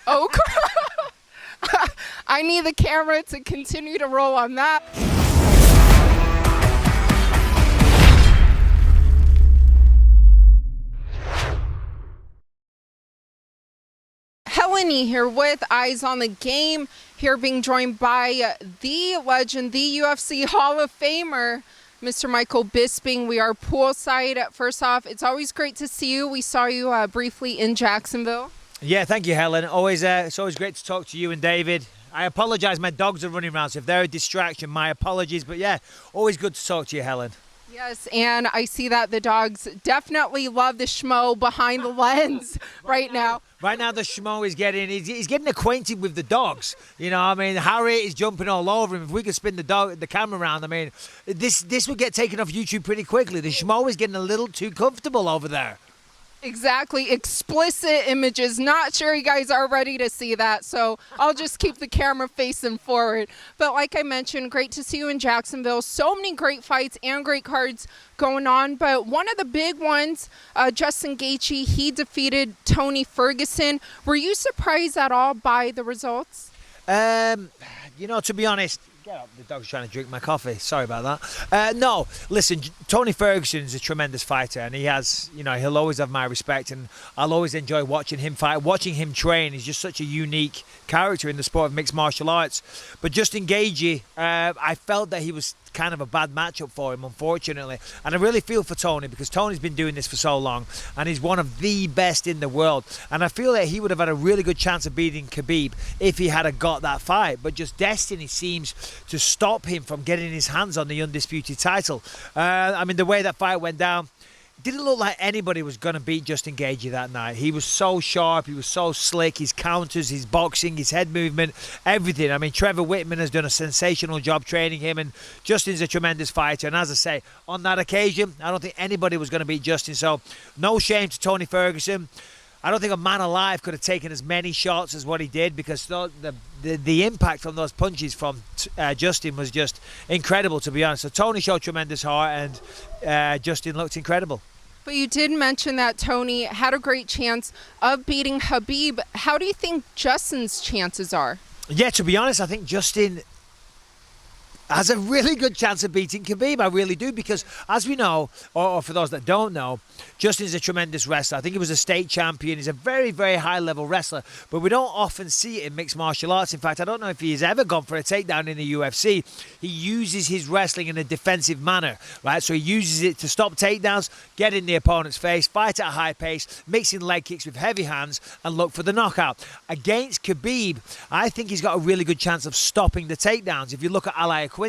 Oh, I need the camera to continue to roll on that. Helen Yee here with Eyes on the Game, here being joined by the legend, the UFC Hall of Famer, Mr. Michael Bisping. We are poolside. First off, it's always great to see you. We saw you briefly in Jacksonville. Yeah, thank you, Helen. It's always great to talk to you and David. I apologize, my dogs are running around, so if they're a distraction, my apologies. But yeah, always good to talk to you, Helen. Yes, and I see that the dogs definitely love the schmo behind the lens right now. Right now, the schmo is he's getting acquainted with the dogs. You know, I mean, Harriet is jumping all over him. If we could spin the camera around, I mean, this would get taken off YouTube pretty quickly. The schmo is getting a little too comfortable over there. Exactly. Explicit images. Not sure you guys are ready to see that, so I'll just keep the camera facing forward. But like I mentioned, great to see you in Jacksonville. So many great fights and great cards going on. But one of the big ones, Justin Gaethje, he defeated Tony Ferguson. Were you surprised at all by the results? You know, to be honest, get up, the dog's trying to drink my coffee. Sorry about that. No, listen, Tony Ferguson is a tremendous fighter, and he has, you know, he'll always have my respect, and I'll always enjoy watching him fight. Watching him train is just such a unique character in the sport of mixed martial arts. But Justin Gaethje, I felt that he was kind of a bad matchup for him, unfortunately. And I really feel for Tony, because Tony's been doing this for so long and he's one of the best in the world. And I feel that he would have had a really good chance of beating Khabib if he had got that fight. But just destiny seems to stop him from getting his hands on the undisputed title. I mean, the way that fight went down, didn't look like anybody was going to beat Justin Gaethje that night. He was so sharp, he was so slick, his counters, his boxing, his head movement, everything. I mean, Trevor Whitman has done a sensational job training him, and Justin's a tremendous fighter. And as I say, on that occasion, I don't think anybody was going to beat Justin. So no shame to Tony Ferguson. I don't think a man alive could have taken as many shots as what he did, because the impact from those punches from Justin was just incredible, to be honest. So Tony showed tremendous heart, and Justin looked incredible. But you did mention that Tony had a great chance of beating Khabib. How do you think Justin's chances are? Yeah, to be honest, I think Justin has a really good chance of beating Khabib. I really do, because as we know, or for those that don't know, Justin's a tremendous wrestler. I think he was a state champion. He's a very, very high-level wrestler, but we don't often see it in mixed martial arts. In fact, I don't know if he's ever gone for a takedown in the UFC. He uses his wrestling in a defensive manner, right? So he uses it to stop takedowns, get in the opponent's face, fight at a high pace, mixing leg kicks with heavy hands, and look for the knockout. Against Khabib, I think he's got a really good chance of stopping the takedowns. If you look at Al Iaquinta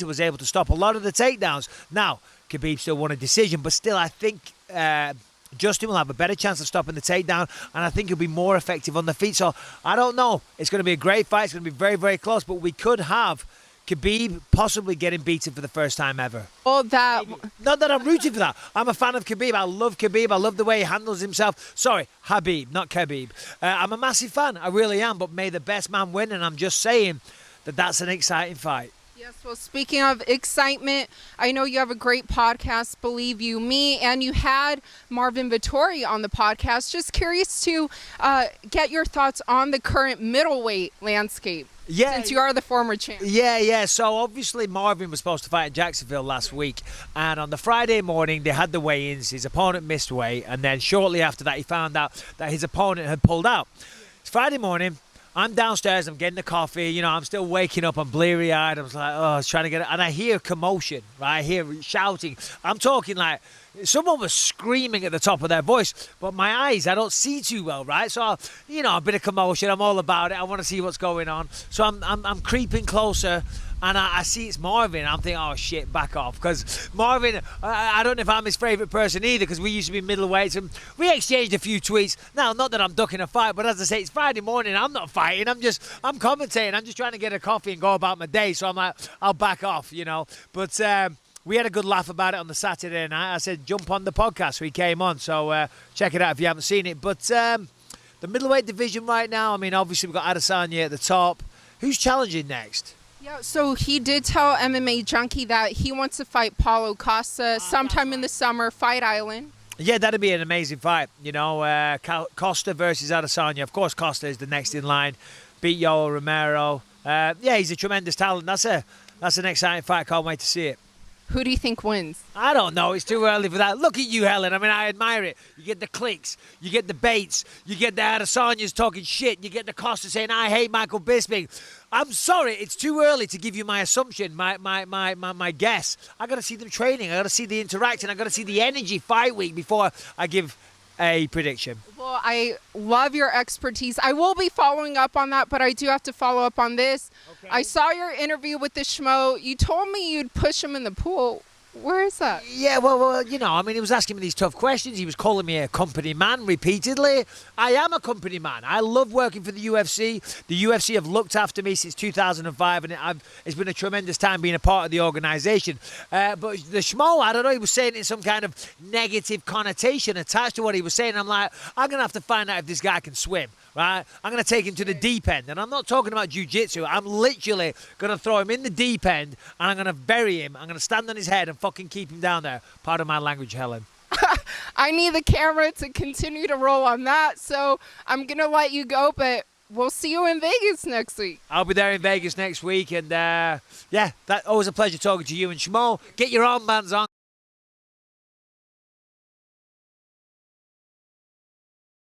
was able to stop a lot of the takedowns. Now, Khabib still won a decision, but still I think Justin will have a better chance of stopping the takedown, and I think he'll be more effective on the feet. So I don't know. It's going to be a great fight. It's going to be very, very close, but we could have Khabib possibly getting beaten for the first time ever. Well, that... Not that I'm rooting for that. I'm a fan of Khabib. I love Khabib. I love the way he handles himself. Sorry, Habib, not Khabib. I'm a massive fan. I really am, but may the best man win, and I'm just saying that that's an exciting fight. Yes, well, speaking of excitement, I know you have a great podcast, Believe You Me, and you had Marvin Vettori on the podcast. Just curious to get your thoughts on the current middleweight landscape, since you are the former champ. Yeah. So obviously Marvin was supposed to fight in Jacksonville last week, and on the Friday morning they had the weigh-ins. His opponent missed weight, and then shortly after that he found out that his opponent had pulled out. It's Friday morning. I'm downstairs, I'm getting the coffee, you know, I'm still waking up, I'm bleary-eyed, I was like, I was trying to get it, and I hear commotion, right, I hear shouting. I'm talking like someone was screaming at the top of their voice, but my eyes, I don't see too well, right, so, you know, a bit of commotion, I'm all about it, I want to see what's going on, so I'm creeping closer, and I see it's Marvin. I'm thinking, oh shit, back off, because Marvin, I don't know if I'm his favourite person either, because we used to be middleweights and we exchanged a few tweets. Now, not that I'm ducking a fight, but as I say, it's Friday morning, I'm not fighting, I'm commentating, I'm just trying to get a coffee and go about my day, so I'm like, I'll back off, you know, but we had a good laugh about it on the Saturday night. I said, jump on the podcast, so he came on, so check it out if you haven't seen it. But the middleweight division right now, I mean, obviously we've got Adesanya at the top. Who's challenging next? Yeah, so he did tell MMA Junkie that he wants to fight Paulo Costa sometime in the summer, Fight Island. Yeah, that'd be an amazing fight. You know, Costa versus Adesanya. Of course, Costa is the next in line. Beat Yoel Romero. Yeah, he's a tremendous talent. That's an exciting fight. Can't wait to see it. Who do you think wins? I don't know. It's too early for that. Look at you, Helen. I mean, I admire it. You get the clicks. You get the baits. You get the Adesanyas talking shit. You get the Costa saying, I hate Michael Bisping. I'm sorry. It's too early to give you my assumption, my guess. I got to see them training. I got to see the interaction. I got to see the energy fight week before I give a prediction. Well, I love your expertise. I will be following up on that, but I do have to follow up on this. Okay. I saw your interview with the Schmo. You told me you'd push him in the pool. Where is that? Yeah, well, you know, I mean, he was asking me these tough questions. He was calling me a company man repeatedly. I am a company man. I love working for the UFC. The UFC have looked after me since 2005, and it's been a tremendous time being a part of the organisation. But the Schmo, I don't know, he was saying it in some kind of negative connotation attached to what he was saying. I'm like, I'm going to have to find out if this guy can swim. Right, I'm going to take him to the deep end, and I'm not talking about jiu-jitsu. I'm literally going to throw him in the deep end, and I'm going to bury him. I'm going to stand on his head and fucking keep him down there. Pardon my language, Helen. I need the camera to continue to roll on that, so I'm going to let you go, but we'll see you in Vegas next week. I'll be there in Vegas next week, and yeah, that always a pleasure talking to you. And Schmo, get your armbands on.